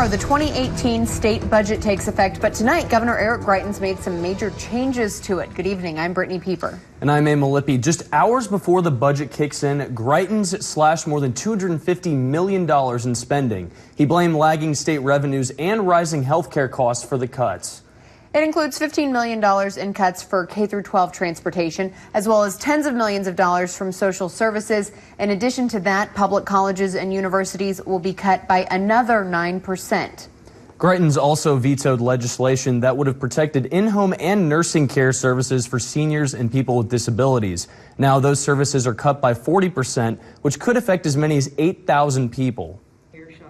Tomorrow, the 2018 state budget takes effect, but tonight, Governor Eric Greitens made some major changes to it. Good evening. I'm Brittany Pieper. And I'm Emil Lippi. Just hours before the budget kicks in, Greitens slashed more than $250 million in spending. He blamed lagging state revenues and rising health care costs for the cuts. It includes $15 million in cuts for K-12 transportation, as well as tens of millions of dollars from social services. In addition to that, public colleges and universities will be cut by another 9%. Greitens also vetoed legislation that would have protected in-home and nursing care services for seniors and people with disabilities. Now those services are cut by 40%, which could affect as many as 8,000 people.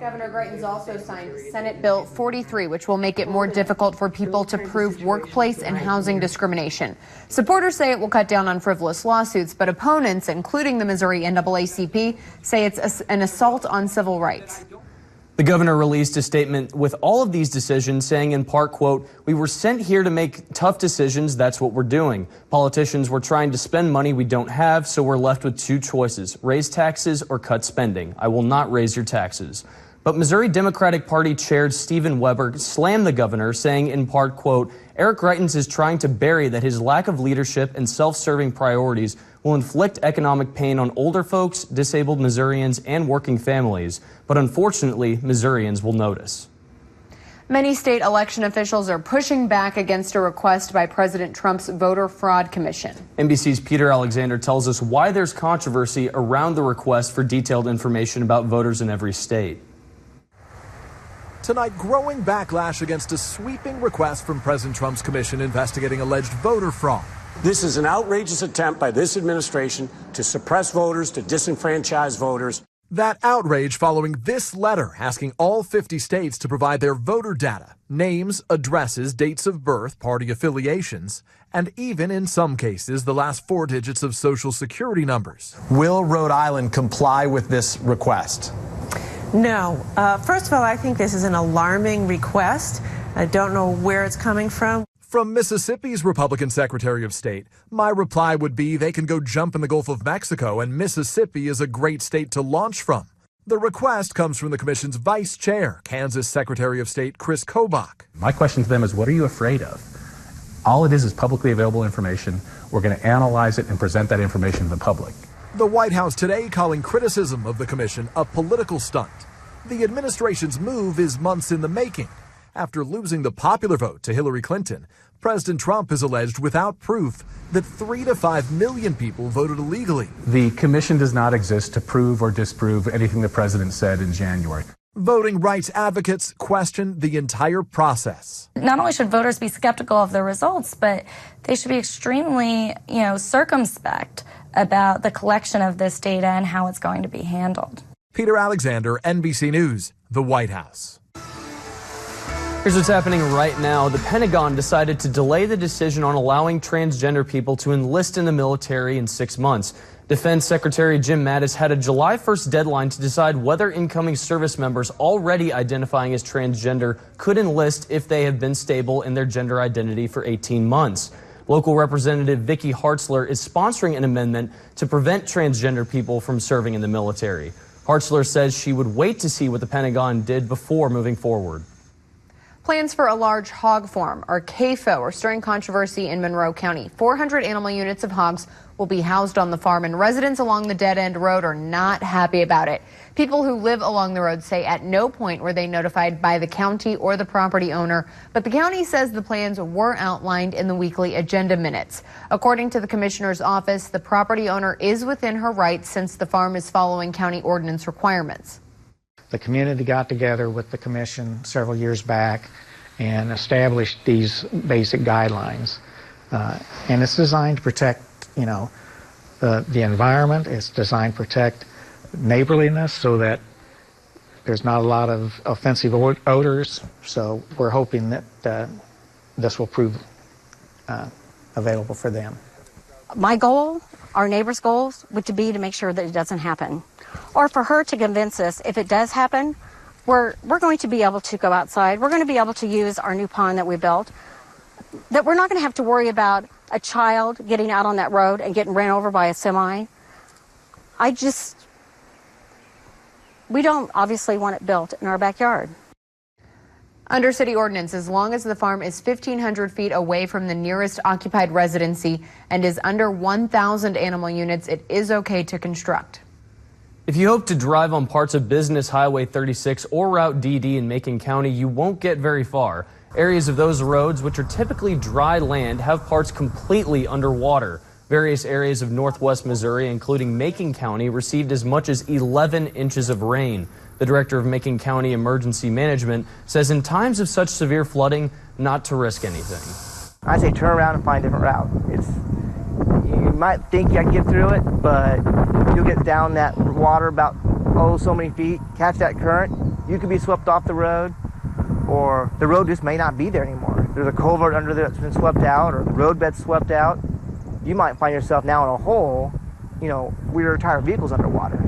Governor Greitens also signed Senate Bill 43, which will make it more difficult for people to prove workplace and housing discrimination. Supporters say it will cut down on frivolous lawsuits, but opponents, including the Missouri NAACP, say it's an assault on civil rights. The governor released a statement with all of these decisions saying in part, quote, "We were sent here to make tough decisions. That's what we're doing. Politicians were trying to spend money we don't have, so we're left with two choices: raise taxes or cut spending. I will not raise your taxes." But Missouri Democratic Party Chair Stephen Weber slammed the governor, saying in part, quote, "Eric Greitens is trying to bury that his lack of leadership and self-serving priorities will inflict economic pain on older folks, disabled Missourians, and working families. But unfortunately, Missourians will notice." Many state election officials are pushing back against a request by President Trump's voter fraud commission. NBC's Peter Alexander tells us why there's controversy around the request for detailed information about voters in every state. Tonight, growing backlash against a sweeping request from President Trump's commission investigating alleged voter fraud. This is an outrageous attempt by this administration to suppress voters, to disenfranchise voters. That outrage following this letter asking all 50 states to provide their voter data, names, addresses, dates of birth, party affiliations, and even in some cases, the last 4 digits of Social Security numbers. Will Rhode Island comply with this request? No. First of all, I think this is an alarming request. I don't know where it's coming from. From Mississippi's Republican Secretary of State, my reply would be they can go jump in the Gulf of Mexico, and Mississippi is a great state to launch from. The request comes from the commission's vice chair, Kansas Secretary of State Chris Kobach. My question to them is, what are you afraid of? All it is publicly available information. We're going to analyze it and present that information to the public. The White House today calling criticism of the commission a political stunt. The administration's move is months in the making. After losing the popular vote to Hillary Clinton, President Trump is alleged without proof that 3 to 5 million people voted illegally. The commission does not exist to prove or disprove anything the president said in January. Voting rights advocates question the entire process. Not only should voters be skeptical of the results, but they should be extremely, circumspect about the collection of this data and how it's going to be handled. Peter Alexander, NBC News, the White House. Here's what's happening right now. The Pentagon decided to delay the decision on allowing transgender people to enlist in the military in 6 months. Defense Secretary Jim Mattis had a July 1st deadline to decide whether incoming service members already identifying as transgender could enlist if they have been stable in their gender identity for 18 months. Local Representative Vicky Hartzler is sponsoring an amendment to prevent transgender people from serving in the military. Hartzler says she would wait to see what the Pentagon did before moving forward. Plans for a large hog farm, or CAFO, are stirring controversy in Monroe County. 400 animal units of hogs will be housed on the farm, and residents along the dead-end road are not happy about it. People who live along the road say at no point were they notified by the county or the property owner, but the county says the plans were outlined in the weekly agenda minutes. According to the commissioner's office, the property owner is within her rights since the farm is following county ordinance requirements. The community got together with the commission several years back and established these basic guidelines. And it's designed to protect, the environment. It's designed to protect neighborliness so that there's not a lot of offensive odors. So we're hoping that this will prove available for them. My goal, our neighbor's goals, would be to make sure that it doesn't happen. Or for her to convince us if it does happen, we're going to be able to go outside. We're going to be able to use our new pond that we built. That we're not going to have to worry about a child getting out on that road and getting ran over by a semi. We don't obviously want it built in our backyard. Under city ordinance, as long as the farm is 1,500 feet away from the nearest occupied residency and is under 1,000 animal units, it is okay to construct. If you hope to drive on parts of Business Highway 36 or Route DD in Macon County, you won't get very far. Areas of those roads, which are typically dry land, have parts completely underwater. Various areas of northwest Missouri, including Macon County, received as much as 11 inches of rain. The director of Macon County Emergency Management says in times of such severe flooding, not to risk anything. I say turn around and find a different route. You might think you can get through it, but you'll get down that water about, so many feet, catch that current. You could be swept off the road, or the road just may not be there anymore. There's a culvert under there that's been swept out, or the roadbed swept out. You might find yourself now in a hole, where your entire vehicle's underwater.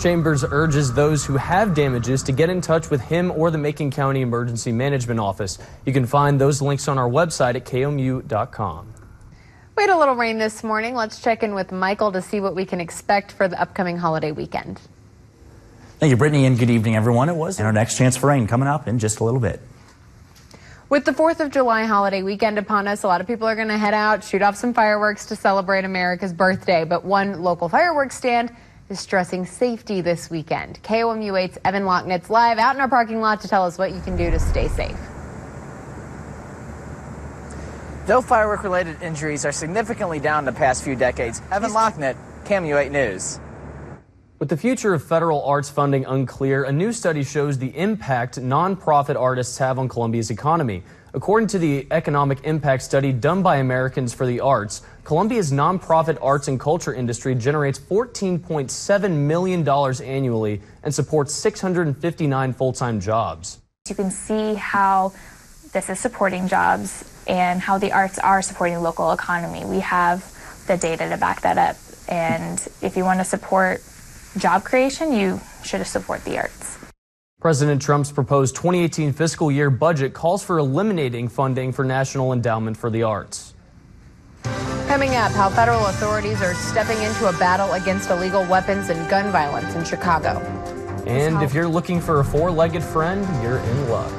Chambers urges those who have damages to get in touch with him or the Macon County Emergency Management Office. You can find those links on our website at KOMU.com. We had a little rain this morning. Let's check in with Michael to see what we can expect for the upcoming holiday weekend. Thank you, Brittany, and good evening, everyone. It was, and our next chance for rain coming up in just a little bit. With the 4th of July holiday weekend upon us, a lot of people are going to head out, shoot off some fireworks to celebrate America's birthday. But one local fireworks stand is stressing safety this weekend. KOMU 8's Evan Locknitz live out in our parking lot to tell us what you can do to stay safe. Though firework-related injuries are significantly down the past few decades, Evan Locknitz, KOMU 8 News. With the future of federal arts funding unclear, a new study shows the impact nonprofit artists have on Columbia's economy. According to the economic impact study done by Americans for the Arts, Columbia's nonprofit arts and culture industry generates $14.7 million annually and supports 659 full-time jobs. You can see how this is supporting jobs and how the arts are supporting the local economy. We have the data to back that up. And if you want to support job creation, you should support the arts. President Trump's proposed 2018 fiscal year budget calls for eliminating funding for National Endowment for the Arts. Coming up, how federal authorities are stepping into a battle against illegal weapons and gun violence in Chicago. And if you're looking for a four-legged friend, you're in luck.